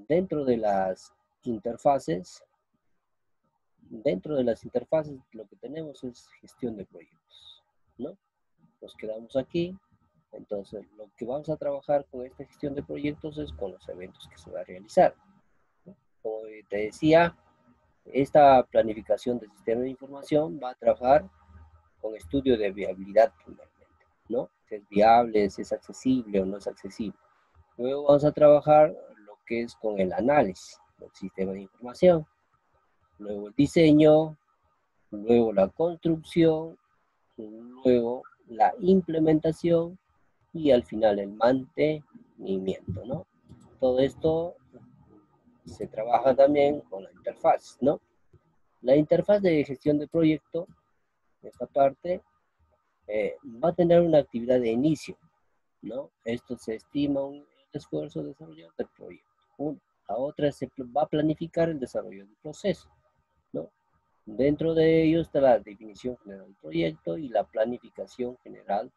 dentro de las interfaces, lo que tenemos es gestión de proyectos, ¿no? Nos quedamos aquí. Entonces, lo que vamos a trabajar con esta gestión de proyectos es con los eventos que se va a realizar, ¿no? Como te decía, esta planificación del sistema de información va a trabajar con estudio de viabilidad primeramente, ¿no? Si es viable, si es accesible o no es accesible. Luego vamos a trabajar lo que es con el análisis del sistema de información, luego el diseño, luego la construcción, luego la implementación y al final el mantenimiento, ¿no? Todo esto se trabaja también con la interfaz, ¿no? La interfaz de gestión de proyecto, esta parte, va a tener una actividad de inicio, ¿no? Esto se estima un esfuerzo de desarrollo del proyecto. La otra se va a planificar el desarrollo del proceso, ¿no? Dentro de ello está la definición general del proyecto y la planificación general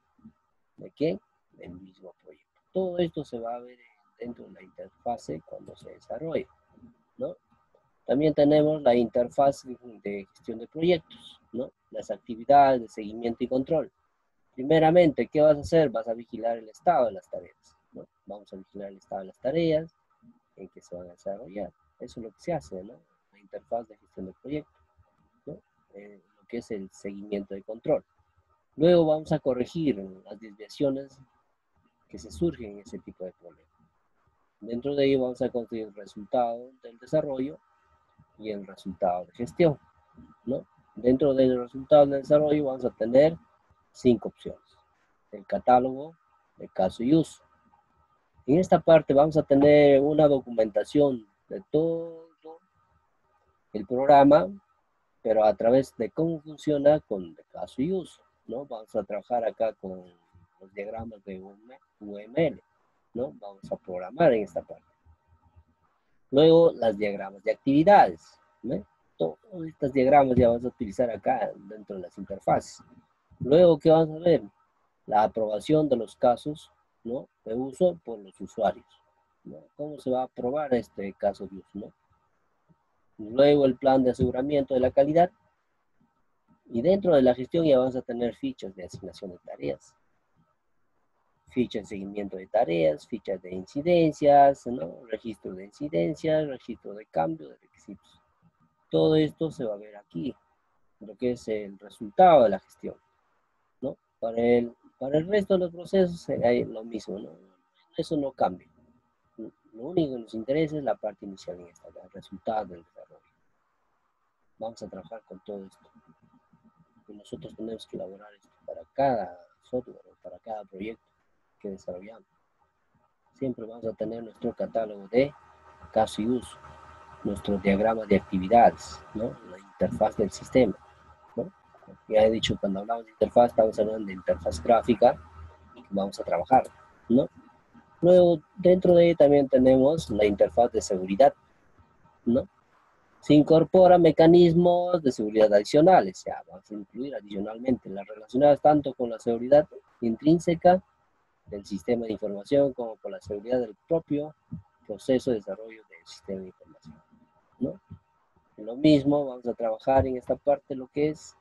de qué? Del mismo proyecto. Todo esto se va a ver dentro de la interfase cuando se desarrolla, ¿no? También tenemos la interfaz de gestión de proyectos, ¿no? Las actividades de seguimiento y control. Primeramente, ¿qué vas a hacer? Vas a vigilar el estado de las tareas, ¿no? Vamos a vigilar el estado de las tareas en que se van a desarrollar. Eso es lo que se hace, ¿no? La interfaz de gestión de proyectos, ¿no? Lo que es el seguimiento de control. Luego vamos a corregir las desviaciones que se surgen en ese tipo de problemas. Dentro de ello vamos a conseguir el resultado del desarrollo y el resultado de gestión, ¿no? Dentro del resultado del desarrollo vamos a tener 5 opciones. El catálogo de caso y uso. En esta parte vamos a tener una documentación de todo el programa, pero a través de cómo funciona con el caso y uso, ¿no? Vamos a trabajar acá con los diagramas de UML, ¿no? Vamos a programar en esta parte. Luego, las diagramas de actividades, ¿no? Todos estos diagramas ya vamos a utilizar acá dentro de las interfaces. Luego, ¿qué vamos a ver? La aprobación de los casos, ¿no? De uso por los usuarios, ¿no? ¿Cómo se va a aprobar este caso de uso, ¿no? Luego, el plan de aseguramiento de la calidad. Y dentro de la gestión ya vamos a tener fichas de asignación de tareas, fichas de seguimiento de tareas, fichas de incidencias, ¿no? Registro de incidencias, registro de cambio de requisitos. Todo esto se va a ver aquí, lo que es el resultado de la gestión, ¿no? Para el resto de los procesos hay lo mismo, ¿no? Eso no cambia. Lo único que nos interesa es la parte inicial en esta, el resultado del desarrollo. Vamos a trabajar con todo esto. Y nosotros tenemos que elaborar esto para cada software o para cada proyecto que desarrollamos. Siempre vamos a tener nuestro catálogo de caso y uso, nuestro diagrama de actividades, ¿no? La interfaz del sistema, ¿no? Ya he dicho, cuando hablamos de interfaz, estamos hablando de interfaz gráfica que vamos a trabajar, ¿no? Luego, dentro de ella también tenemos la interfaz de seguridad, ¿no? Se incorporan mecanismos de seguridad adicionales, ya vamos a incluir adicionalmente las relacionadas tanto con la seguridad intrínseca del sistema de información como con la seguridad del propio proceso de desarrollo del sistema de información, ¿no? Lo mismo, vamos a trabajar en esta parte lo que es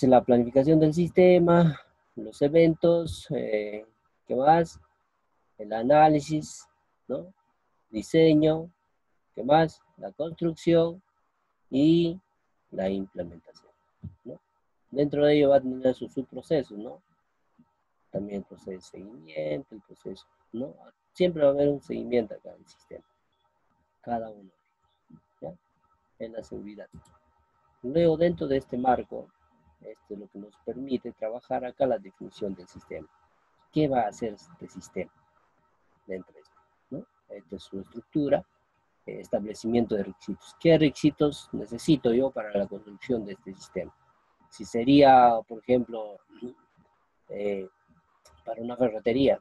la planificación del sistema, los eventos, ¿qué más? El análisis, ¿no? Diseño, ¿qué más? La construcción y la implementación, ¿no? Dentro de ello va a tener sus subprocesos, ¿no? También el proceso de seguimiento, el proceso, ¿no? Siempre va a haber un seguimiento acá del sistema, cada uno, ¿ya? En la seguridad. Luego, dentro de este marco, esto es lo que nos permite trabajar acá la definición del sistema. ¿Qué va a hacer este sistema dentro de esto, ¿no? Esta es su estructura, establecimiento de requisitos. ¿Qué requisitos necesito yo para la construcción de este sistema? Si sería, por ejemplo, para una ferretería,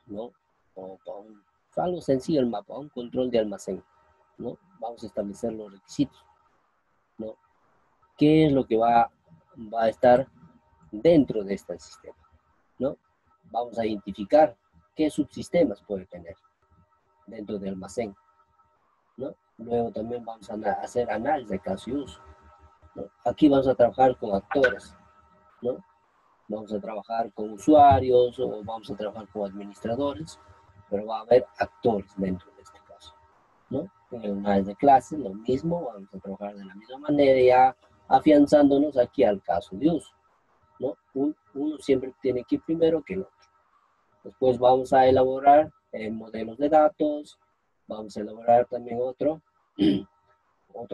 ¿no? O para algo sencillo, el mapa, un control de almacén, ¿no? Vamos a establecer los requisitos, ¿no? ¿Qué es lo que va a estar dentro de este sistema, ¿no? Vamos a identificar qué subsistemas puede tener dentro del almacén, ¿no? Luego también vamos a hacer análisis de caso y uso, ¿no? Aquí vamos a trabajar con actores, ¿no? Vamos a trabajar con usuarios o vamos a trabajar con administradores, pero va a haber actores dentro de este caso, ¿no? En el análisis de clases, lo mismo, vamos a trabajar de la misma manera, ya afianzándonos aquí al caso de uso, ¿no? Uno siempre tiene que ir primero que el otro. Después vamos a elaborar modelos de datos, vamos a elaborar también otro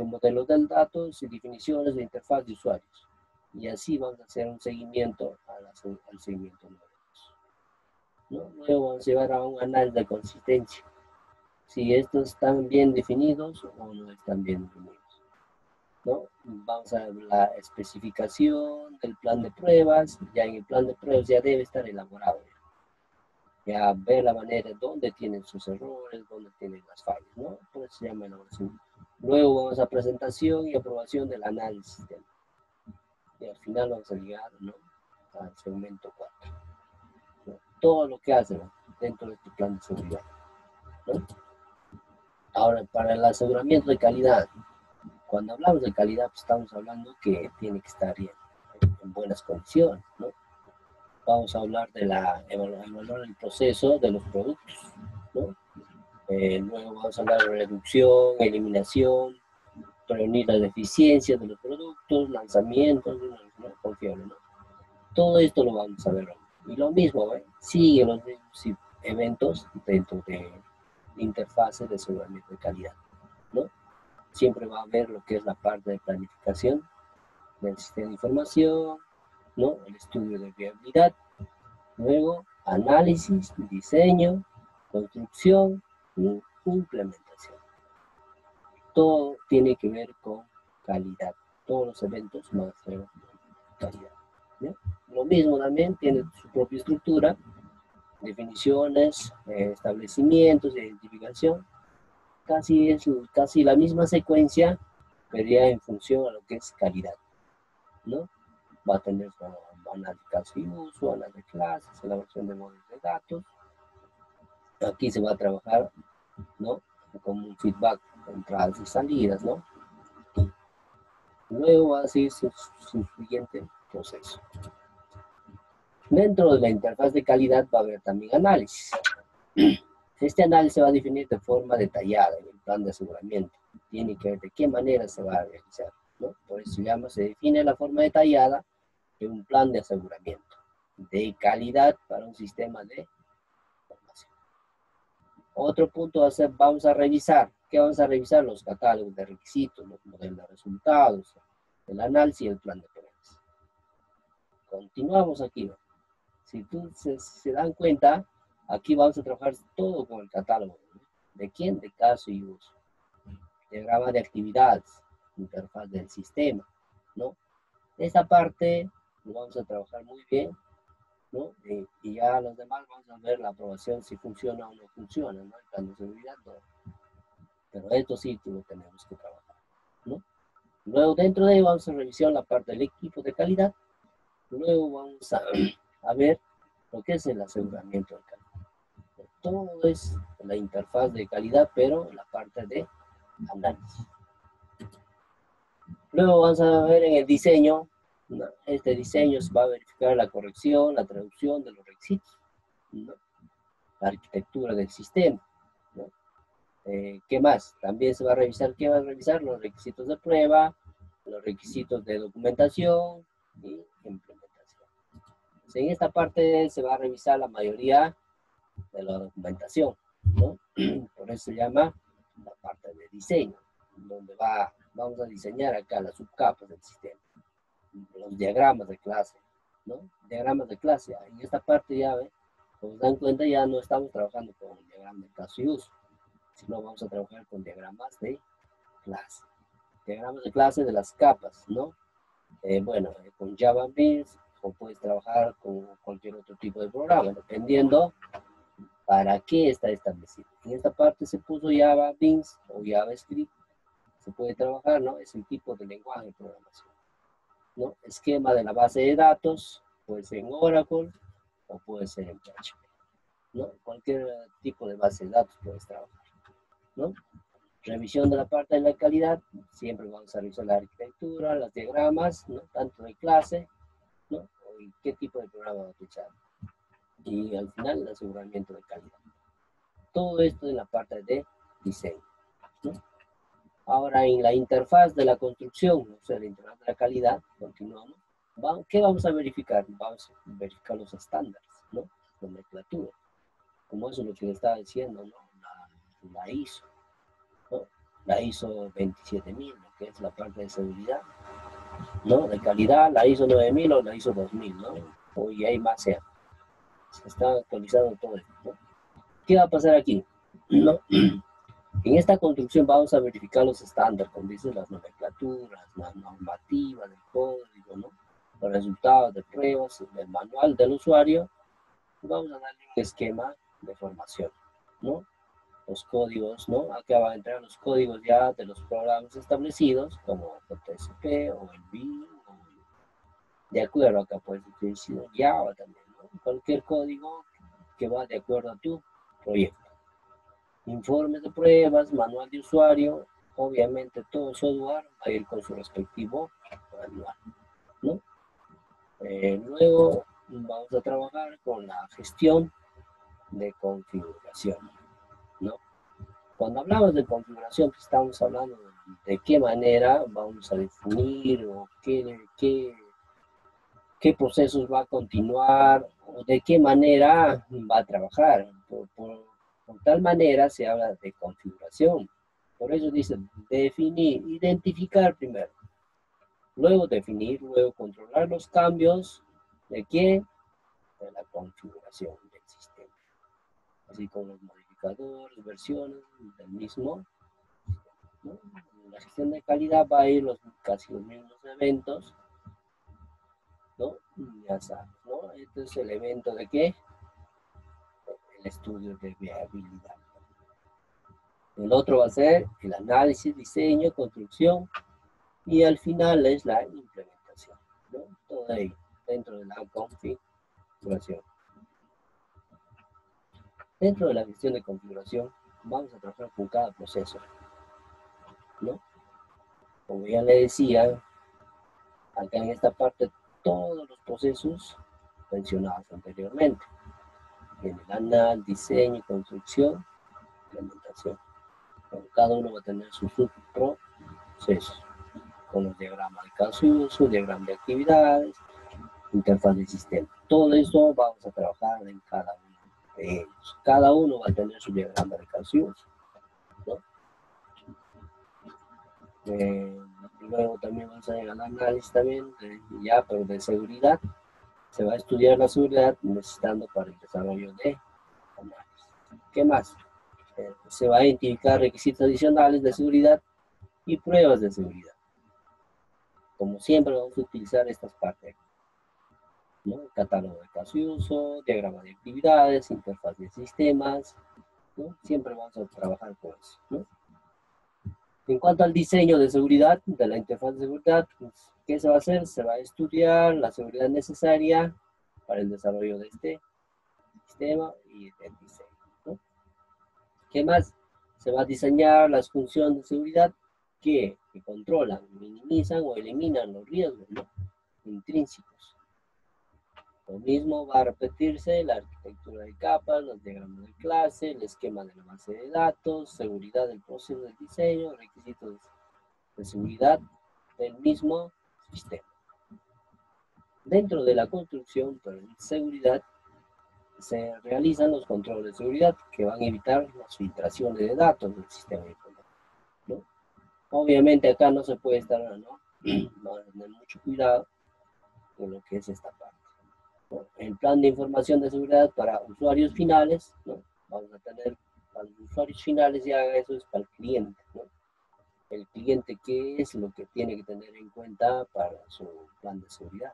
modelo de datos y definiciones de interfaz de usuarios. Y así vamos a hacer un seguimiento al seguimiento de modelos, ¿no? Luego vamos a llevar a un análisis de consistencia. Si estos están bien definidos o no están bien definidos, ¿no? Vamos a ver la especificación del plan de pruebas. Ya en el plan de pruebas ya debe estar elaborado. Ya ver la manera dónde tienen sus errores, dónde tienen las fallas, ¿no? Por eso se llama elaboración. Luego vamos a presentación y aprobación del análisis. Y al final vamos a llegar, ¿no?, al segmento 4. ¿No? Todo lo que hacen, ¿no?, dentro de este plan de seguridad, ¿no? Ahora, para el aseguramiento de calidad, cuando hablamos de calidad, pues estamos hablando que tiene que estar en buenas condiciones, ¿no? Vamos a hablar de evaluar el proceso de los productos, ¿no? Luego vamos a hablar de reducción, eliminación, prevenir las deficiencias de los productos, lanzamientos, ¿no?, confiable, ¿no? Todo esto lo vamos a ver hoy. Y lo mismo, ¿eh?, sigue los mismos eventos dentro de interfaces de aseguramiento de calidad, ¿no? Siempre va a haber lo que es la parte de planificación del sistema de información, ¿no?, el estudio de viabilidad, luego análisis, diseño, construcción y implementación. Todo tiene que ver con calidad. Todos los eventos van a ser calidad, ¿no? Lo mismo también tiene su propia estructura, definiciones, establecimientos, identificación. Casi la misma secuencia, pero ya en función a lo que es calidad, ¿no? Va a tener análisis de caso y uso, análisis de clases, elaboración de modelos de datos. Aquí se va a trabajar, ¿no?, como un feedback, entradas y salidas, ¿no? Luego va a seguir su siguiente proceso. Dentro de la interfaz de calidad va a haber también análisis. Este análisis se va a definir de forma detallada en el plan de aseguramiento. Tiene que ver de qué manera se va a realizar, ¿no? Por eso se define la forma detallada de un plan de aseguramiento de calidad para un sistema de información. Otro punto vamos a revisar. ¿Qué vamos a revisar? Los catálogos de requisitos, los modelos de resultados, el análisis y el plan de pruebas. Continuamos aquí, ¿no? Si se dan cuenta, aquí vamos a trabajar todo con el catálogo, ¿no? ¿De quién? De caso y uso. Diagrama de actividades, interfaz del sistema, ¿no? Esta parte lo vamos a trabajar muy bien, ¿no? Y ya los demás vamos a ver la aprobación, si funciona o no funciona, ¿no? El plan de seguridad, no. Pero esto sí lo tenemos que trabajar, ¿no? Luego dentro de ahí vamos a revisar la parte del equipo de calidad. Luego vamos a ver lo que es el aseguramiento de calidad. Todo es la interfaz de calidad, pero la parte de análisis. Luego vamos a ver en el diseño. Este diseño se va a verificar la corrección, la traducción de los requisitos, ¿no?, la arquitectura del sistema, ¿no? ¿Qué más? También se va a revisar, ¿qué va a revisar? Los requisitos de prueba, los requisitos de documentación y implementación. Entonces, en esta parte se va a revisar la mayoría de la documentación, ¿no? Por eso se llama la parte de diseño, donde vamos a diseñar acá las subcapas del sistema, los diagramas de clase, ¿no? Diagramas de clase. En esta parte ya, como se dan cuenta, ya no estamos trabajando con el diagrama de caso y uso, sino vamos a trabajar con diagramas de clase. Diagramas de clase de las capas, ¿no? Bueno, con Java Beans, o puedes trabajar con cualquier otro tipo de programa, dependiendo para qué está establecido. En esta parte se puso Java Beans o JavaScript, se puede trabajar, ¿no? Es el tipo de lenguaje de programación, ¿no? Esquema de la base de datos, puede ser en Oracle o puede ser en PHP, ¿no? Cualquier tipo de base de datos puedes trabajar, ¿no? Revisión de la parte de la calidad, siempre vamos a revisar la arquitectura, los diagramas, ¿no? Tanto de clase, ¿no? Y qué tipo de programa va a utilizar. Y al final, el aseguramiento de calidad. Todo esto en la parte de diseño, ¿no? Ahora, en la interfaz de la construcción, o sea, la interfaz de la calidad, continuamos. ¿Qué vamos a verificar? Vamos a verificar los estándares, ¿no? Nomenclatura. Como eso es lo que le estaba diciendo, ¿no? La ISO, ¿no? La ISO 27000, lo que es la parte de seguridad, ¿no? De calidad, la ISO 9000 o la ISO 2000, ¿no? Hoy hay más, se está actualizando todo esto, ¿no? ¿Qué va a pasar aquí? ¿No? En esta construcción vamos a verificar los estándares, como dicen las nomenclaturas, la normativa del código, ¿no? Los resultados de pruebas, del manual del usuario. Vamos a darle un esquema de formación, ¿no? Los códigos, ¿no? Acá van a entrar los códigos ya de los programas establecidos, como JSP o el BIM, de acuerdo, acá puedes utilizar Java también, ¿no? Cualquier código que va de acuerdo a tu proyecto. Informes de pruebas, manual de usuario, obviamente todo software va a ir con su respectivo manual, ¿no? Luego vamos a trabajar con la gestión de configuración, ¿no? Cuando hablamos de configuración, pues estamos hablando de qué manera vamos a definir o qué procesos va a continuar o de qué manera va a trabajar. Por tal manera se habla de configuración. Por eso dicen definir, identificar primero. Luego definir, luego controlar los cambios. ¿De qué? De la configuración del sistema. Así como los modificadores, versiones del mismo, ¿no? La gestión de calidad va a ir casi los mismos eventos, ¿no? Ya sabes, ¿no? Este es el evento de qué? El estudio de viabilidad. El otro va a ser el análisis, diseño, construcción y al final es la implementación, ¿no? Todo ahí dentro de la configuración. Dentro de la gestión de configuración vamos a trabajar con cada proceso, ¿no? Como ya le decía, acá en esta parte todos los procesos mencionados anteriormente. En el análisis, diseño, construcción, implementación. Cada uno va a tener su subproceso, con los diagramas de caso y uso, diagrama de actividades, interfaz de sistema. Todo eso vamos a trabajar en cada uno de ellos. Cada uno va a tener su diagrama de caso y uso, ¿no? Luego también vamos a llegar al análisis también, pero de seguridad. Se va a estudiar la seguridad necesitando para el desarrollo de análisis. ¿Qué más? Se va a identificar requisitos adicionales de seguridad y pruebas de seguridad. Como siempre vamos a utilizar estas partes, ¿no? Catálogo de caso y uso, diagrama de actividades, interfaz de sistemas, ¿no? Siempre vamos a trabajar con eso, ¿no? En cuanto al diseño de seguridad, de la interfaz de seguridad, pues, ¿qué se va a hacer? Se va a estudiar la seguridad necesaria para el desarrollo de este sistema y del diseño, ¿no? ¿Qué más? Se va a diseñar las funciones de seguridad que controlan, minimizan o eliminan los riesgos, ¿no? Intrínsecos. Lo mismo va a repetirse la arquitectura de capas, los diagramas de clase, el esquema de la base de datos, seguridad del proceso de diseño, requisitos de seguridad del mismo sistema. Dentro de la construcción de seguridad se realizan los controles de seguridad que van a evitar las filtraciones de datos del sistema informático, ¿no? Obviamente acá no se puede estar, ¿no? Vamos a tener mucho cuidado con lo que es esta parte. El plan de información de seguridad para usuarios finales, ¿no? Vamos a tener para los usuarios finales, ya eso es para el cliente, ¿no? El cliente, ¿qué es lo que tiene que tener en cuenta para su plan de seguridad?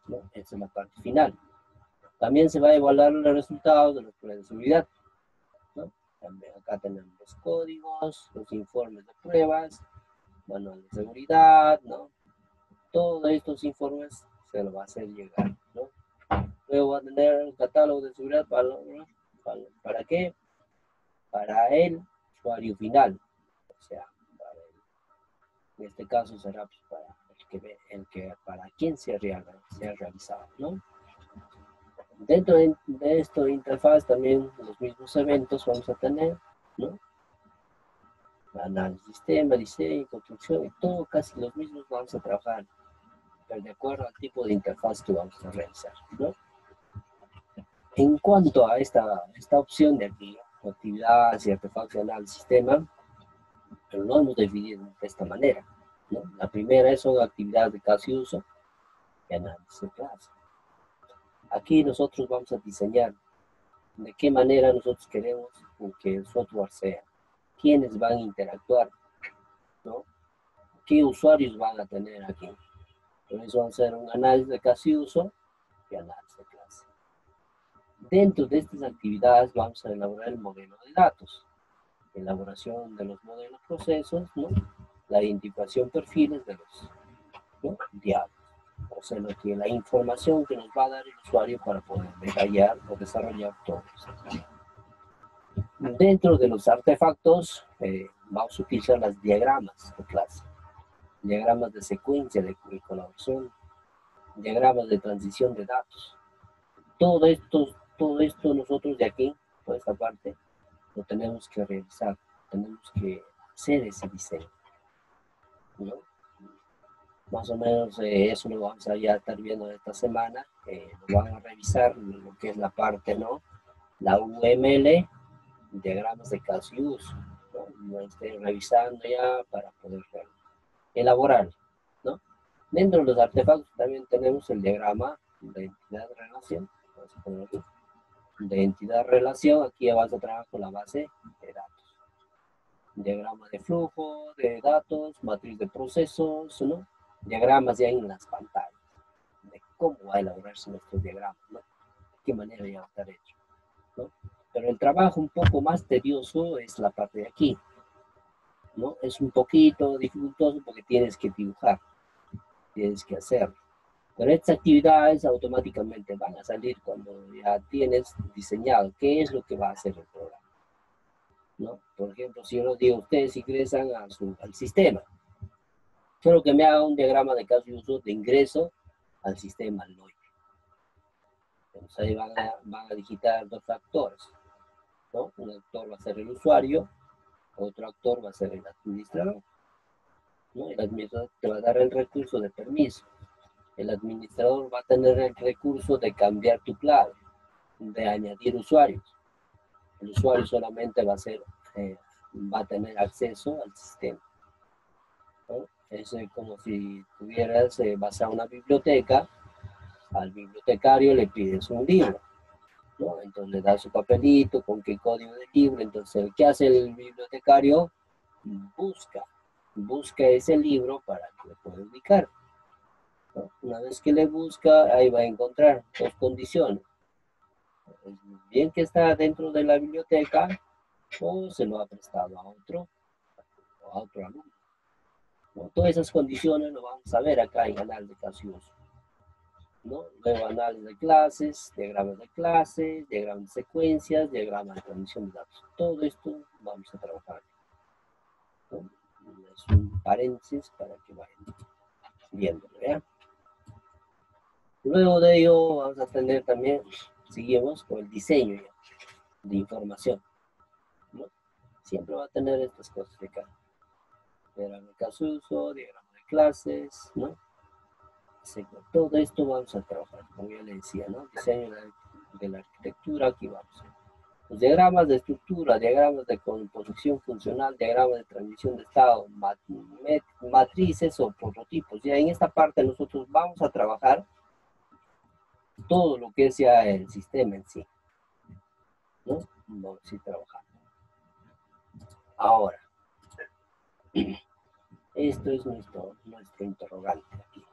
¿No? Esa es la parte final. También se va a evaluar los resultados de los planes de seguridad, ¿no? También acá tenemos los códigos, los informes de pruebas, manual de seguridad, ¿no? Todos estos informes se los va a hacer llegar, ¿no? Luego va a tener el catálogo de seguridad para ¿Para qué? Para el usuario final. O sea, en este caso será pues, para para quien se ha realizado, ¿no? Dentro de esta interfaz también los mismos eventos vamos a tener, ¿no? Análisis, sistema, diseño, construcción, y todo casi los mismos vamos a trabajar, pero de acuerdo al tipo de interfaz que vamos a realizar, ¿no? En cuanto a esta opción de aquí, actividades y artefactos de análisis sistema, pero lo hemos dividido de esta manera, ¿no? La primera son actividades de caso y uso y análisis de clase. Aquí nosotros vamos a diseñar de qué manera nosotros queremos que el software sea, quiénes van a interactuar, ¿no? ¿Qué usuarios van a tener aquí? Por eso vamos a hacer un análisis de caso y uso y análisis de clase. Dentro de estas actividades vamos a elaborar el modelo de datos, elaboración de los modelos procesos, ¿no? La identificación perfiles de los, ¿no? Diálogos. O sea, la información que nos va a dar el usuario para poder detallar o desarrollar todo esto. Dentro de los artefactos, vamos a utilizar las diagramas de clase, diagramas de secuencia de colaboración, diagramas de transición de datos. Todo esto nosotros de aquí, por esta parte, lo tenemos que realizar, tenemos que hacer ese diseño, ¿no? Más o menos eso lo vamos a ya estar viendo esta semana, lo van a revisar lo que es la parte, ¿no? La UML, diagramas de caso y uso, ¿no? Lo estoy revisando ya para poder elaborar, ¿no? Dentro de los artefactos también tenemos el diagrama de entidad-relación, vamos a ponerlo de entidad-relación, aquí ya vas a trabajar con la base de datos. Diagrama de flujo de datos, matriz de procesos, ¿no? Diagramas ya en las pantallas, de cómo va a elaborarse nuestro diagrama, ¿no? De qué manera ya va a estar hecho, ¿no? Pero el trabajo un poco más tedioso es la parte de aquí, ¿no? Es un poquito dificultoso porque tienes que dibujar, tienes que hacerlo. Pero estas actividades automáticamente van a salir cuando ya tienes diseñado qué es lo que va a hacer el programa, ¿no? Por ejemplo, si yo les digo, ustedes ingresan al sistema, quiero que me haga un diagrama de caso y uso de ingreso al sistema LOI. Entonces ahí van a digitar dos factores, ¿no? Un actor va a ser el usuario, otro actor va a ser el administrador, ¿no? El administrador te va a dar el recurso de permiso. El administrador va a tener el recurso de cambiar tu clave, de añadir usuarios. El usuario solamente va a tener acceso al sistema, ¿no? Es como si vas a una biblioteca, al bibliotecario le pides un libro, ¿no? Entonces le das su papelito con qué código del libro. Entonces, ¿qué hace el bibliotecario? Busca ese libro para que lo pueda ubicar, ¿no? Una vez que le busca, ahí va a encontrar dos condiciones. Bien que está dentro de la biblioteca o se lo ha prestado a otro alumno, ¿no? Todas esas condiciones lo vamos a ver acá en análisis de caso y uso, ¿no? Luego análisis de clases, diagramas de clases, diagramas de secuencias, diagramas de transmisión de datos. Todo esto vamos a trabajar, ¿no? Es un paréntesis para que vayan viéndolo, ¿ya? Luego de ello vamos a tener también, seguimos con el diseño ya, de información, ¿no? Siempre va a tener estas cosas de acá. Diagrama de caso de uso, diagrama de clases, ¿no? Todo esto vamos a trabajar, como ya le decía, ¿no? Diseño de la arquitectura, aquí vamos a ver. Los diagramas de estructura, diagramas de composición funcional, diagramas de transmisión de estado, matrices o prototipos. Ya en esta parte nosotros vamos a trabajar todo lo que sea el sistema en sí, ¿no? Vamos a ir trabajando. Ahora, esto es nuestro interrogante aquí.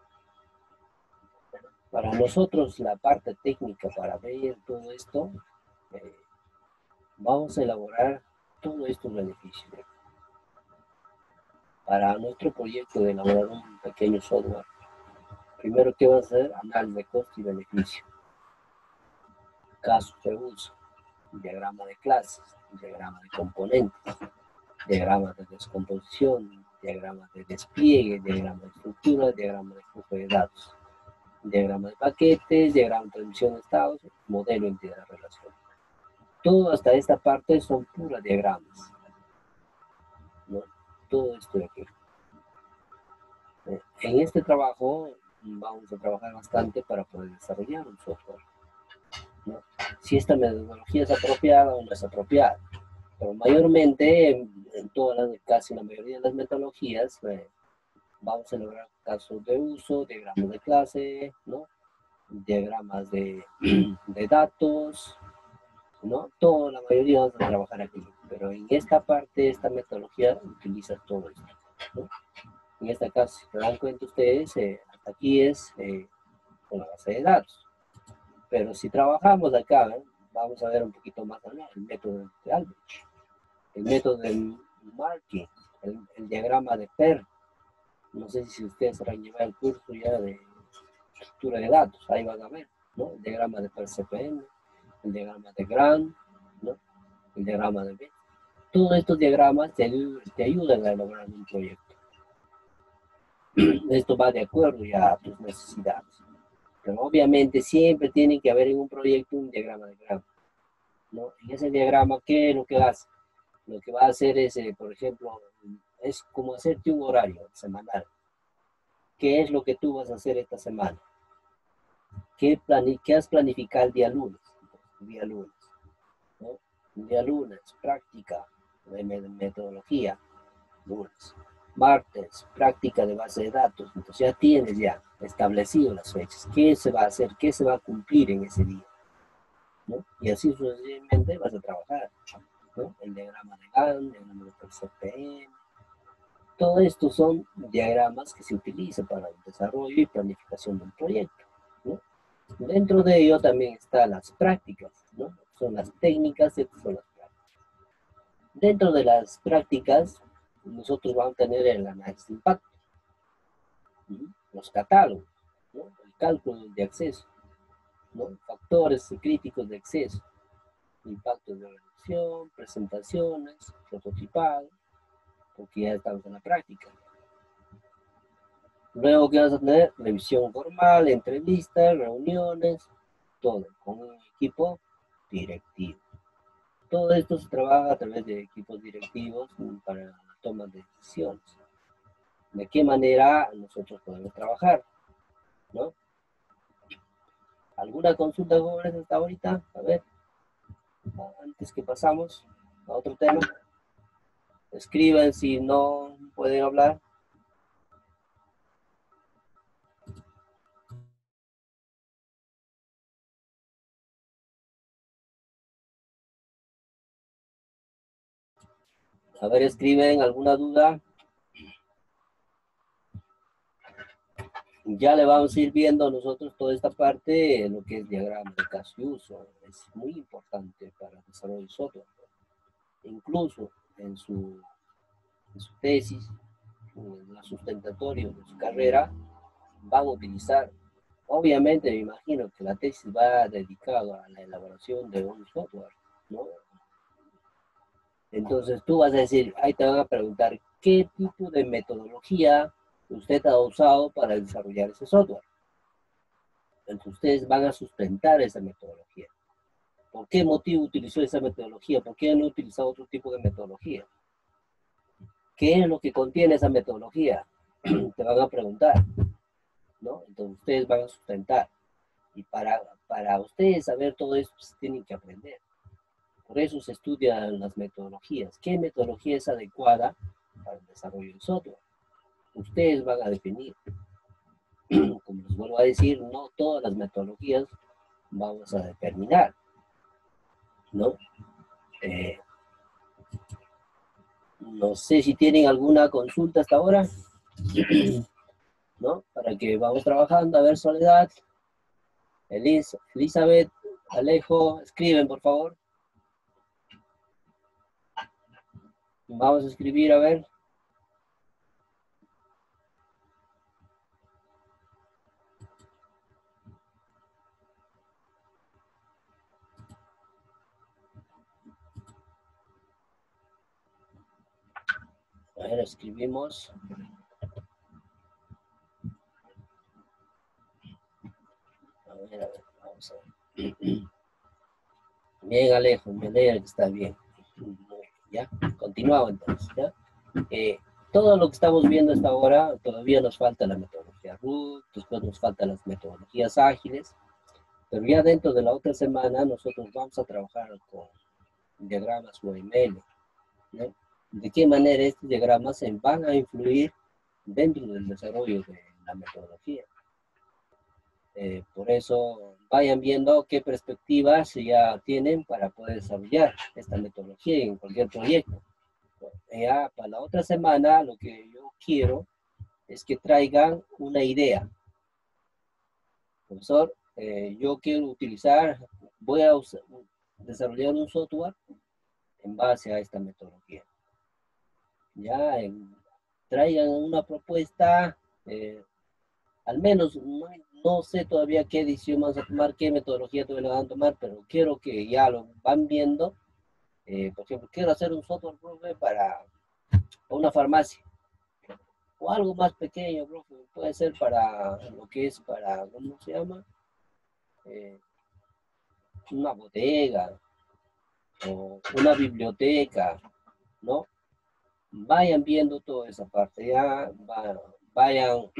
Para nosotros, la parte técnica para ver todo esto, vamos a elaborar todos estos beneficios. Para nuestro proyecto de elaborar un pequeño software, primero, ¿qué va a hacer? Análisis de costo y beneficio. Casos de uso. diagrama de clases, diagrama de componentes, diagrama de descomposición, diagrama de despliegue, diagrama de estructura, diagrama de flujo de datos, diagrama de paquetes, diagrama de transmisión de estados, modelo entidad de relación. Todo hasta esta parte son puras diagramas, ¿no? Todo esto de aquí. En este trabajo vamos a trabajar bastante para poder desarrollar un software, ¿no? Si esta metodología es apropiada o no es apropiada. Pero mayormente, en todas casi la mayoría de las metodologías, vamos a lograr casos de uso, diagramas de clase, ¿no? Diagramas de datos, ¿no? Toda la mayoría vamos a trabajar aquí. Pero en esta parte, esta metodología utiliza todo esto, ¿no? En este caso, si se dan cuenta ustedes, hasta aquí es con la base de datos. Pero si trabajamos acá, vamos a ver un poquito más allá, el método de Albrecht, el método de Markey, el diagrama de PER. No sé si ustedes habrán llevado el curso ya de estructura de datos, ahí van a ver, ¿no? El diagrama de PER-CPM, el diagrama de Grant, ¿no? El diagrama de B. Todos estos diagramas te ayudan a elaborar un proyecto. Esto va de acuerdo ya a tus necesidades. Pero obviamente siempre tiene que haber en un proyecto un diagrama de Grant, ¿no? En ese diagrama, ¿qué es lo que hace? Lo que va a hacer es, por ejemplo, es como hacerte un horario semanal. ¿Qué es lo que tú vas a hacer esta semana? ¿Qué has planificado el día lunes? El día lunes, ¿no? El día lunes, práctica de metodología, lunes. Martes, práctica de base de datos. Entonces ya tienes ya establecido las fechas. ¿Qué se va a hacer? ¿Qué se va a cumplir en ese día? ¿No? Y así sucesivamente vas a trabajar, ¿no? El diagrama de Gantt, el diagrama de CPM. Todo esto son diagramas que se utilizan para el desarrollo y planificación del proyecto, ¿no? Dentro de ello también están las prácticas, ¿no? Son las técnicas, estas son las prácticas. Dentro de las prácticas, nosotros vamos a tener el análisis de impacto, ¿no? Los catálogos, ¿no? El cálculo de acceso, ¿no? Factores críticos de acceso, impactos de organización, presentaciones, prototipado, porque ya estamos en la práctica. Luego, ¿qué vas a tener? Revisión formal, entrevistas, reuniones, todo, con un equipo directivo. Todo esto se trabaja a través de equipos directivos para la toma de decisiones. ¿De qué manera nosotros podemos trabajar? ¿No? ¿Alguna consulta jóvenes hasta ahorita? A ver, antes que pasamos a otro tema. Escriban si no pueden hablar. A ver, escriben alguna duda. Ya le vamos a ir viendo nosotros toda esta parte, lo que es diagrama de caso y uso. Es muy importante para el desarrollo de software. Incluso en su tesis, en la sustentatoria de su carrera, van a utilizar. Obviamente, me imagino que la tesis va dedicada a la elaboración de un software, ¿no? Entonces tú vas a decir, ahí te van a preguntar qué tipo de metodología usted ha usado para desarrollar ese software. Entonces ustedes van a sustentar esa metodología. ¿Por qué motivo utilizó esa metodología? ¿Por qué no utilizó otro tipo de metodología? ¿Qué es lo que contiene esa metodología? Te van a preguntar, ¿no? Entonces ustedes van a sustentar. Y para ustedes saber todo eso, pues, tienen que aprender. Por eso se estudian las metodologías. ¿Qué metodología es adecuada para el desarrollo del software? Ustedes van a definir. Como les vuelvo a decir, no todas las metodologías vamos a determinar, ¿no? No sé si tienen alguna consulta hasta ahora, ¿no? Para que vamos trabajando. A ver, Soledad, Elizabeth, Alejo, escriben, por favor. Vamos a escribir, a ver. ver, escribimos. A ver, vamos a ver. Bien, Alejo, me alegra que está bien. Ya, continuamos entonces, ¿ya? Todo lo que estamos viendo hasta ahora, todavía nos falta la metodología RUT, después nos faltan las metodologías ágiles, pero ya dentro de la otra semana nosotros vamos a trabajar con diagramas UML, ¿no? De qué manera estos diagramas se van a influir dentro del desarrollo de la metodología. Por eso vayan viendo qué perspectivas ya tienen para poder desarrollar esta metodología en cualquier proyecto. Ya para la otra semana lo que yo quiero es que traigan una idea. Profesor, yo quiero utilizar, voy a desarrollar un software en base a esta metodología. Ya, traigan una propuesta, al menos no sé todavía qué edición vamos a tomar, qué metodología todavía van a tomar, pero quiero que ya lo van viendo. Por ejemplo, quiero hacer un software, profe, para una farmacia, o algo más pequeño, profe, puede ser para lo que es para, ¿cómo se llama? Una bodega, o una biblioteca, ¿no? Vayan viendo toda esa parte, ya vayan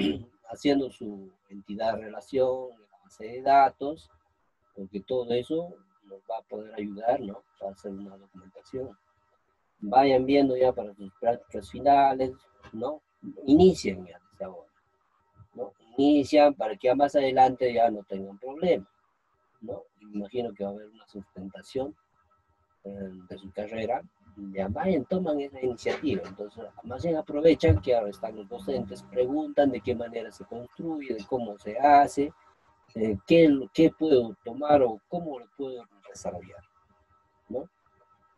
haciendo su entidad de relación, la base de datos, porque todo eso nos va a poder ayudar, ¿no? Para hacer una documentación. Vayan viendo ya para sus prácticas finales, ¿no? Inician ya desde ahora, ¿no? Inician para que ya más adelante ya no tengan problemas, ¿no? Me imagino que va a haber una sustentación de su carrera, ya vayan, toman esa iniciativa. Entonces, más bien aprovechan que ahora están los docentes, preguntan de qué manera se construye, de cómo se hace, qué puedo tomar o cómo lo puedo desarrollar, ¿no?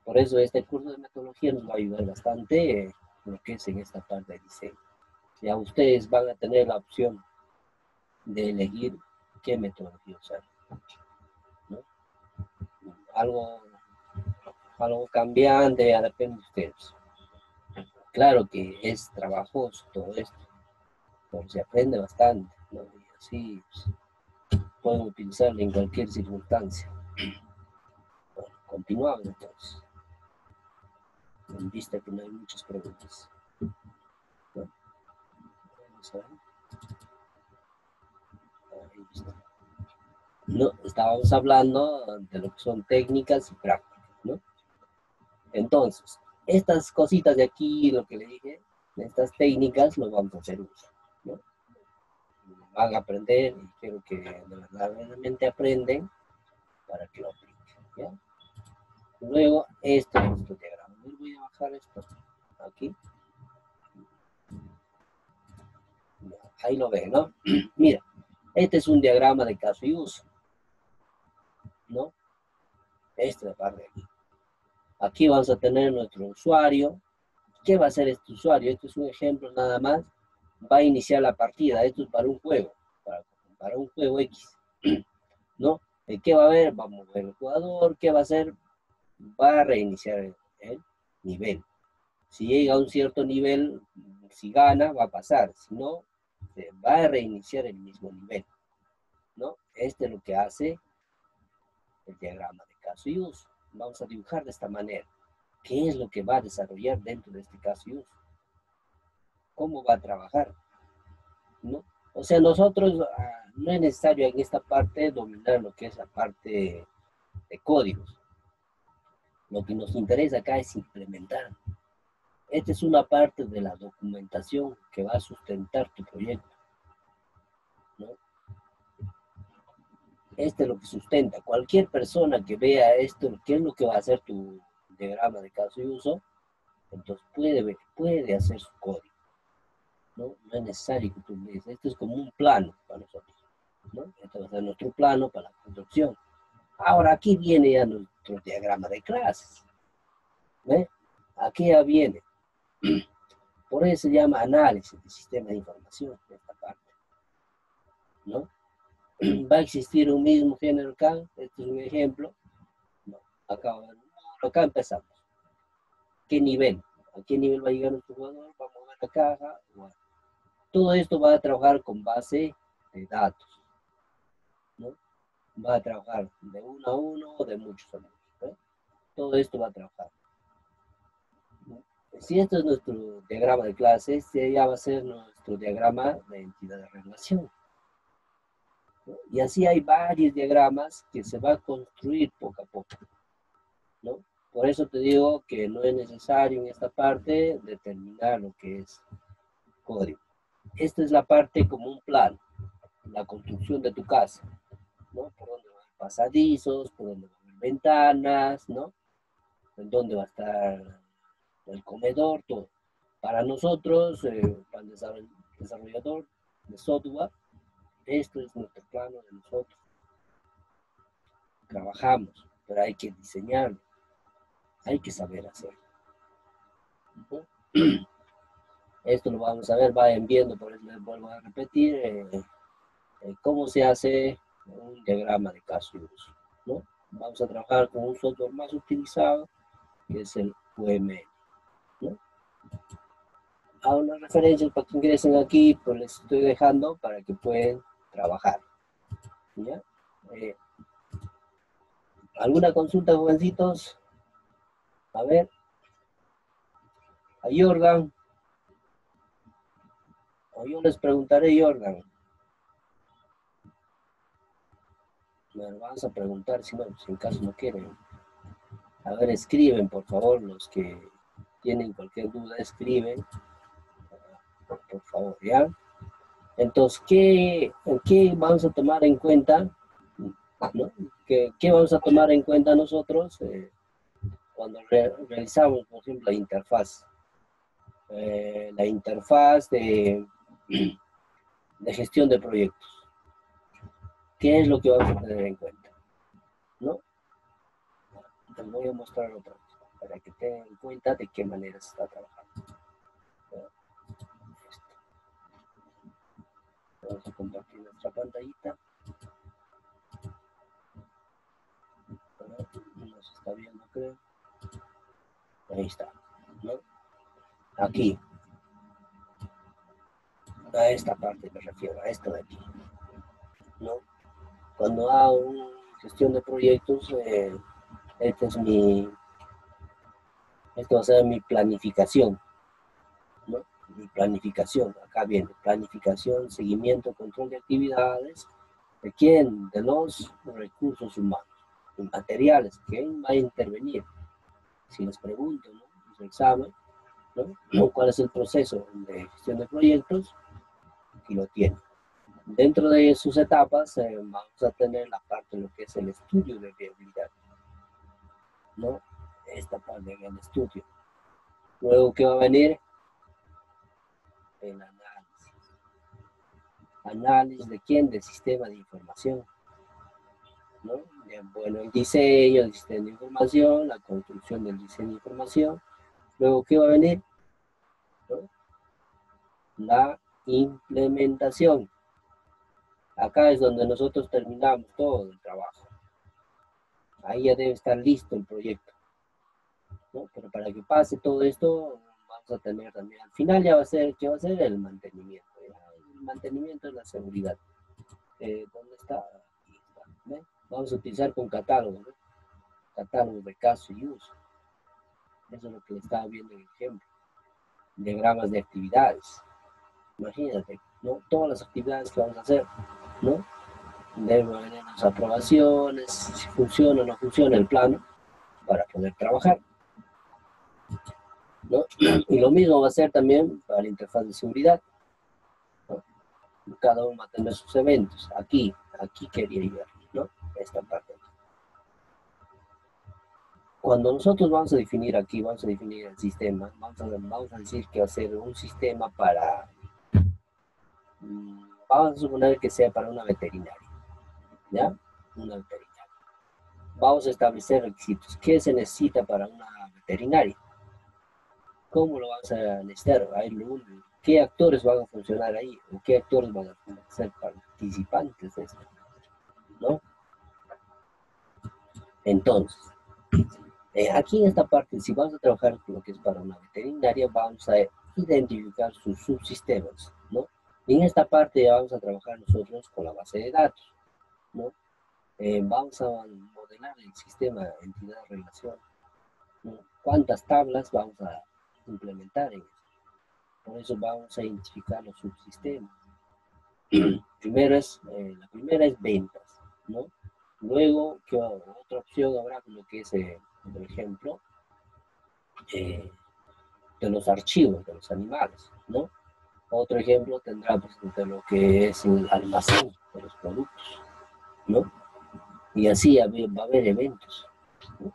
Por eso este curso de metodología nos va a ayudar bastante lo que es en esta parte de diseño. Ya ustedes van a tener la opción de elegir qué metodología usar, ¿no? Algo cambiante, ya depende de ustedes. Claro que es trabajoso todo esto, pero se aprende bastante, ¿no? Y así pues, pueden utilizarlo en cualquier circunstancia. Bueno, continuamos entonces, en vista que no hay muchas preguntas. Bueno, vamos a ver. Ahí está. No, estábamos hablando de lo que son técnicas y prácticas, ¿no? Entonces, estas cositas de aquí, lo que le dije, estas técnicas, lo vamos a hacer uso, ¿no? Van a aprender y quiero que de verdad realmente aprenden para que lo apliquen, ¿ya? Luego, esto es nuestro diagrama. Voy a bajar esto aquí. Ahí lo ven, ¿no? Mira, este es un diagrama de caso y uso, ¿no? Esta parte de aquí. Aquí vamos a tener nuestro usuario. ¿Qué va a hacer este usuario? Esto es un ejemplo nada más. Va a iniciar la partida. Esto es para un juego. Para un juego X. ¿No? ¿Qué va a haber? Va a mover el jugador. ¿Qué va a hacer? Va a reiniciar el nivel. Si llega a un cierto nivel, si gana, va a pasar. Si no, va a reiniciar el mismo nivel, ¿no? Este es lo que hace el diagrama de caso y uso. Vamos a dibujar de esta manera. ¿Qué es lo que va a desarrollar dentro de este caso y uso? ¿Cómo va a trabajar? ¿No? O sea, nosotros no es necesario en esta parte dominar lo que es la parte de códigos. Lo que nos interesa acá es implementar. Esta es una parte de la documentación que va a sustentar tu proyecto, ¿no? Este es lo que sustenta. Cualquier persona que vea esto, qué es lo que va a hacer tu diagrama de caso y uso, entonces puede hacer su código, ¿no? No es necesario que tú lees. Esto es como un plano para nosotros, ¿no? Este va a ser nuestro plano para la construcción. Ahora aquí viene ya nuestro diagrama de clases, ¿ve? Aquí ya viene. Por eso se llama análisis de sistema de información, esta parte, ¿no? Va a existir un mismo género acá, este es un ejemplo, no, acá empezamos. ¿Qué nivel? ¿A qué nivel va a llegar nuestro jugador? ¿Va a mover la caja? Bueno, todo esto va a trabajar con base de datos, ¿no? Va a trabajar de uno a uno o de muchos a muchos, ¿no? Todo esto va a trabajar, ¿no? Si esto es nuestro diagrama de clase, este ya va a ser nuestro diagrama de entidad de relación, ¿no? Y así hay varios diagramas que se va a construir poco a poco, ¿no? Por eso te digo que no es necesario en esta parte determinar lo que es código. Esta es la parte como un plan, la construcción de tu casa, ¿no? Por dónde van pasadizos, por dónde van a haber ventanas, ¿no? En dónde va a estar el comedor, todo. Para nosotros, para el desarrollador de software, esto es nuestro plano de nosotros. Trabajamos, pero hay que diseñarlo, hay que saber hacerlo, ¿no? Esto lo vamos a ver, vayan viendo, por eso les vuelvo a repetir, cómo se hace un diagrama de caso y uso, ¿no? Vamos a trabajar con un software más utilizado, que es el UML, ¿no? A unas referencias para que ingresen aquí, pues les estoy dejando para que puedan trabajar, ¿ya? ¿Alguna consulta, jovencitos? A ver, a Jordan, o yo les preguntaré, Jordan. Me lo vas a preguntar si, no, si en caso no quieren. A ver, escriben, por favor, los que tienen cualquier duda, escriben, por favor, ¿ya? Entonces, ¿qué vamos a tomar en cuenta? ¿No? ¿Qué vamos a tomar en cuenta nosotros cuando realizamos, por ejemplo, la interfaz? La interfaz de gestión de proyectos. ¿Qué es lo que vamos a tener en cuenta? ¿No? Les voy a mostrar otra vez para que tengan en cuenta de qué manera se está trabajando. Vamos a compartir nuestra pantallita. No se está viendo, creo. Ahí está, ¿no? Aquí. A esta parte me refiero, a esto de aquí, ¿no? Cuando hago gestión de proyectos, esto va a ser mi planificación, ¿no? Mi planificación, acá viene, planificación, seguimiento, control de actividades. ¿De quién? De los recursos humanos, materiales. ¿Quién va a intervenir? Si les pregunto, ¿no? En su examen, ¿no? ¿Cuál es el proceso de gestión de proyectos? Aquí lo tienen. Dentro de sus etapas vamos a tener la parte de lo que es el estudio de viabilidad, ¿no? Esta parte del estudio. Luego, ¿qué va a venir? El análisis. ¿Análisis de quién? Del sistema de información, ¿no? Bueno, el diseño del sistema de información, la construcción del diseño de información. Luego, ¿qué va a venir? ¿No? La implementación. Acá es donde nosotros terminamos todo el trabajo. Ahí ya debe estar listo el proyecto, ¿no? Pero para que pase todo esto, vamos a tener también, al final ya va a ser, ¿qué va a ser? El mantenimiento. ¿Ya? El mantenimiento es la seguridad. ¿Dónde está? Aquí está, ¿no? Vamos a utilizar con catálogo, ¿no? Catálogo de caso y uso. Eso es lo que le estaba viendo en el ejemplo. Diagramas de actividades. Imagínate, ¿no? Todas las actividades que vamos a hacer, ¿no? Deben haber las aprobaciones, si funciona o no funciona el plano, para poder trabajar, ¿no? Y lo mismo va a ser también para la interfaz de seguridad, ¿no? Cada uno va a tener sus eventos. Aquí quería llegar, ¿no? Esta parte. Cuando nosotros vamos a definir aquí, vamos a definir el sistema, vamos a decir que va a ser un sistema para, vamos a suponer que sea para una veterinaria, ¿ya? Una veterinaria. Vamos a establecer requisitos. ¿Qué se necesita para una veterinaria? ¿Cómo lo vamos a necesitar? ¿Qué actores van a funcionar ahí? ¿O qué actores van a ser participantes de esto? ¿No? Entonces, Aquí en esta parte, si vamos a trabajar con lo que es para una veterinaria, vamos a identificar sus subsistemas, ¿no? Y en esta parte ya vamos a trabajar nosotros con la base de datos, ¿no? Vamos a modelar el sistema entidad-relación, ¿no? ¿Cuántas tablas vamos a implementar en eso? Por eso vamos a identificar los subsistemas. La primera es ventas, ¿no? Luego, ¿qué otra opción habrá? Lo que es, por ejemplo, eh, de los archivos de los animales, ¿no? Otro ejemplo tendrá pues, de lo que es el almacén de los productos, ¿no? Y así va a haber eventos, ¿no?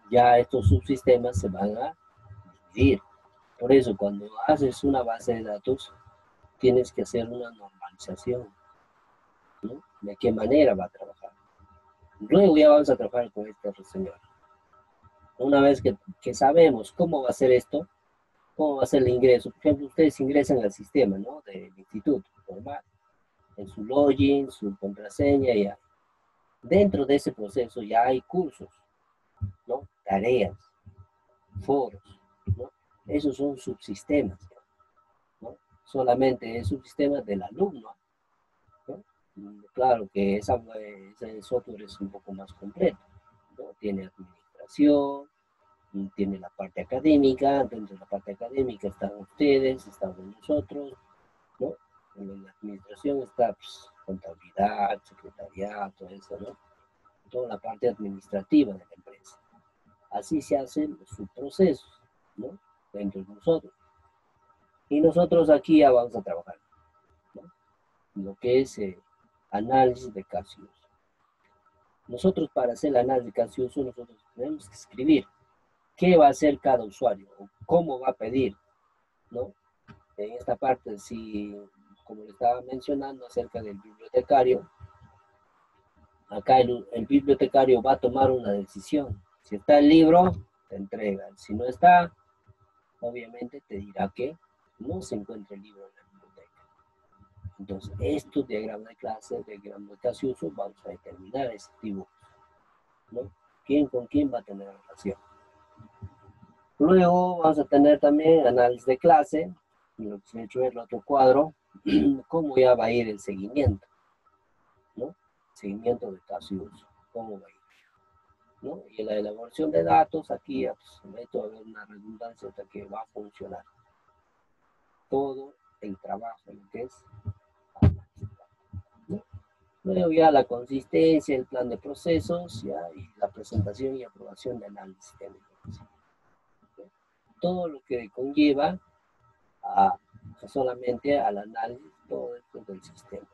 Ya estos subsistemas se van a dividir. Por eso, cuando haces una base de datos, tienes que hacer una normalización, ¿no? ¿De qué manera va a trabajar? Luego ya vamos a trabajar con este señor. Una vez que sabemos cómo va a ser esto, cómo va a ser el ingreso. Por ejemplo, ustedes ingresan al sistema, ¿no? Del instituto, normal, en su login, su contraseña, ya. Dentro de ese proceso ya hay cursos, ¿no? Tareas, foros, ¿no? Esos son subsistemas, ¿no? Solamente es subsistema del alumno, ¿no? Claro que ese software es un poco más completo, ¿no? Tiene administración, tiene la parte académica, dentro de la parte académica están ustedes, estamos nosotros, ¿no? En la administración está pues, contabilidad, secretariado, todo eso, ¿no? Toda la parte administrativa de la empresa. Así se hacen sus procesos, ¿no? Dentro de nosotros. Y nosotros aquí ya vamos a trabajar, ¿no? Lo que es análisis de casos. Nosotros para hacer el análisis de casos, nosotros tenemos que escribir qué va a hacer cada usuario, o cómo va a pedir, ¿no? En esta parte, si, como le estaba mencionando acerca del bibliotecario, acá el bibliotecario va a tomar una decisión. Si está el libro, te entrega. Si no está, obviamente te dirá que no se encuentra el libro en la biblioteca. Entonces, estos diagramas de clase, diagramas de caso uso, vamos a determinar ese tipo, ¿no? ¿Quién con quién va a tener relación? Luego vamos a tener también análisis de clase, lo que se ha hecho es el otro cuadro, cómo ya va a ir el seguimiento, ¿no? Seguimiento de caso y uso, cómo va a ir, ¿no? Y en la elaboración de datos, aquí pues, esto va a haber una redundancia hasta que va a funcionar todo el trabajo, lo que es, ¿no? Luego ya la consistencia, el plan de procesos, ya, y la presentación y aprobación de análisis técnicos. Todo lo que conlleva a solamente al análisis todo esto del sistema.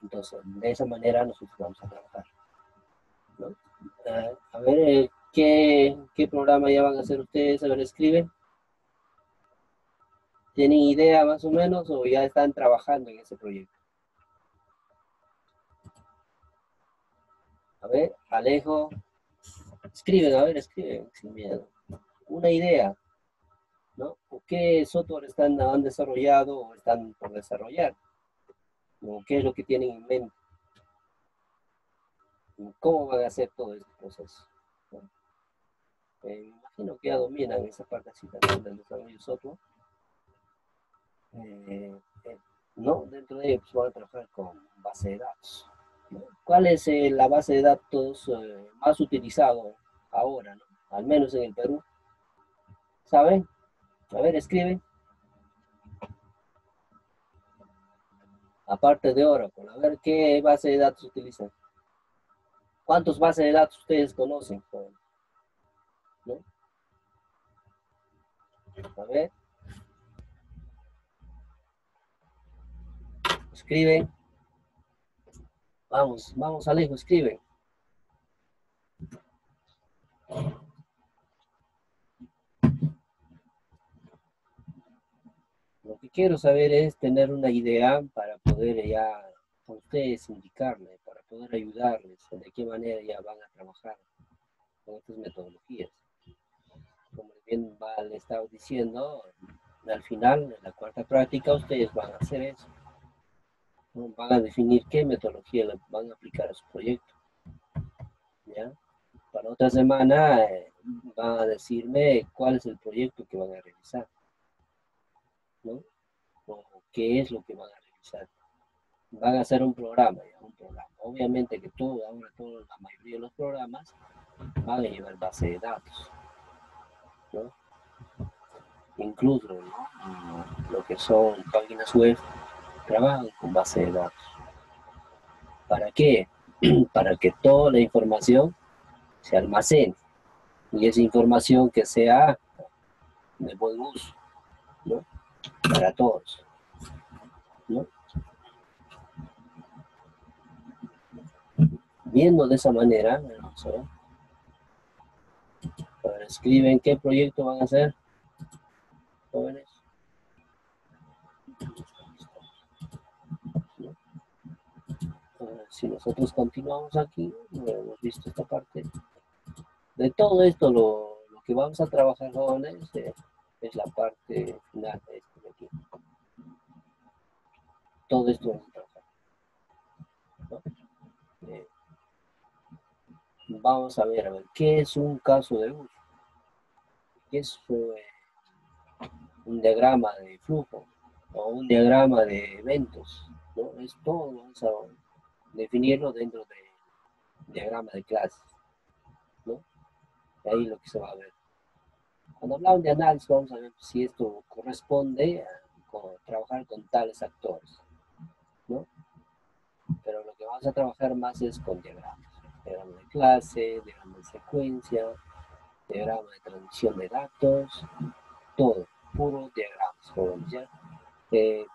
Entonces, de esa manera nosotros vamos a trabajar, ¿no? A ver, ¿qué programa ya van a hacer ustedes? A ver, escriben. ¿Tienen idea más o menos o ya están trabajando en ese proyecto? A ver, Alejo, escriben, a ver, escriben, sin miedo. Una idea, ¿no? ¿Qué software han desarrollado o están por desarrollar? ¿O qué es lo que tienen en mente? ¿Cómo van a hacer todo este proceso? ¿No? Me imagino que ya dominan esa parte así también del desarrollo de software. ¿No? Dentro de ellos pues, van a trabajar con base de datos, ¿no? ¿Cuál es la base de datos más utilizado ahora, ¿no? Al menos en el Perú? ¿Saben? A ver, escriben. Aparte de Oracle, a ver qué base de datos utilizan. ¿Cuántos bases de datos ustedes conocen? ¿No? A ver, escriben. Vamos, vamos, Alejo, escriben. Lo que quiero saber es tener una idea para poder ya a ustedes indicarles, para poder ayudarles de qué manera ya van a trabajar con estas metodologías. Como bien le estaba diciendo, al final, en la cuarta práctica, ustedes van a hacer eso, ¿no? Van a definir qué metodología van a aplicar a su proyecto. ¿ya? Para otra semana van a decirme cuál es el proyecto que van a realizar, ¿no? O qué es lo que van a realizar. Van a hacer un programa, ¿ya? Un programa. Obviamente que ahora la mayoría de los programas van a llevar base de datos, ¿no? Incluso, ¿no? Lo que son páginas web trabajan con base de datos. ¿Para qué? Para que toda la información se almacene y esa información que sea de buen uso, ¿no? Para todos, ¿no? Viendo de esa manera, vamos a ver. Ahora escriben qué proyecto van a hacer, jóvenes. Si nosotros continuamos aquí, hemos visto esta parte. De todo esto, lo que vamos a trabajar, jóvenes, es la parte final de esto de aquí. Todo esto vamos a trabajar, ¿no? Vamos a ver, ¿qué es un caso de uso? ¿Qué es un diagrama de flujo o un diagrama de eventos? ¿No? Es todo, vamos a definirlo dentro del diagrama de clases, ¿no? Ahí lo que se va a ver. Cuando hablamos de análisis, vamos a ver si esto corresponde a trabajar con tales actores, ¿no? Pero lo que vamos a trabajar más es con diagramas. Diagrama de clase, diagrama de secuencia, diagrama de transmisión de datos, todo, puro diagramas, jóvenes, ¿ya?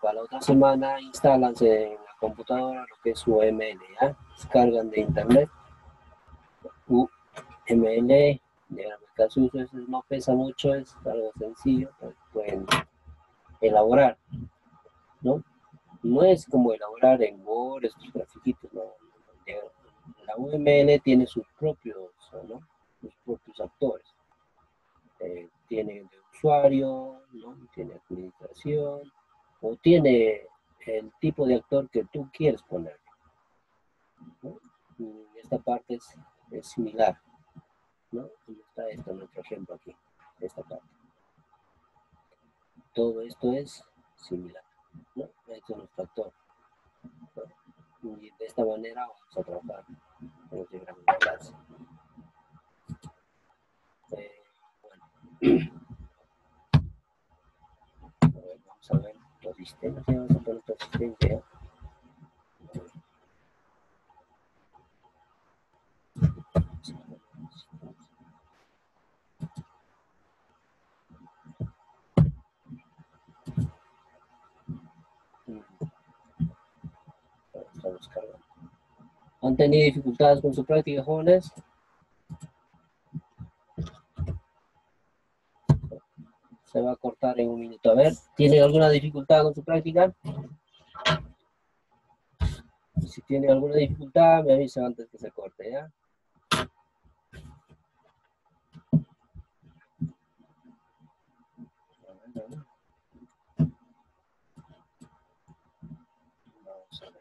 Para la otra semana instálanse en la computadora lo que es UML, ¿ya? Descargan de internet UML, diagrama de caso uso, no pesa mucho, es algo sencillo, pues pueden elaborar, ¿no? No es como elaborar en Word estos grafiquitos, no. La UML tiene sus propios, ¿no? Sus propios actores. Tiene de usuario, ¿no? Tiene administración, o tiene el tipo de actor que tú quieres poner, ¿no? Y esta parte es similar, ¿no? Como está esto en nuestro ejemplo aquí, esta parte. Todo esto es similar, ¿no? Esto es nuestro actor, ¿no? Y de esta manera vamos a trabajar en los diagramas de clase. Bueno. Vamos a ver los sistemas, vamos a poner los sistemas ya. Estamos cargando. ¿Han tenido dificultades con su práctica, jóvenes? Se va a cortar en un minuto. A ver, ¿tienen alguna dificultad con su práctica? Si tienen alguna dificultad, me avisan antes que se corte, ¿ya? Vamos a ver.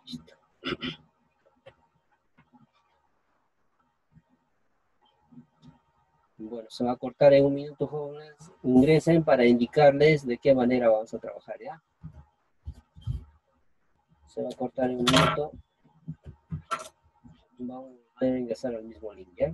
Listo. Bueno, se va a cortar en un minuto, jóvenes. Ingresen para indicarles de qué manera vamos a trabajar, ¿ya? Se va a cortar en un minuto. Vamos a ingresar al mismo link, ¿ya?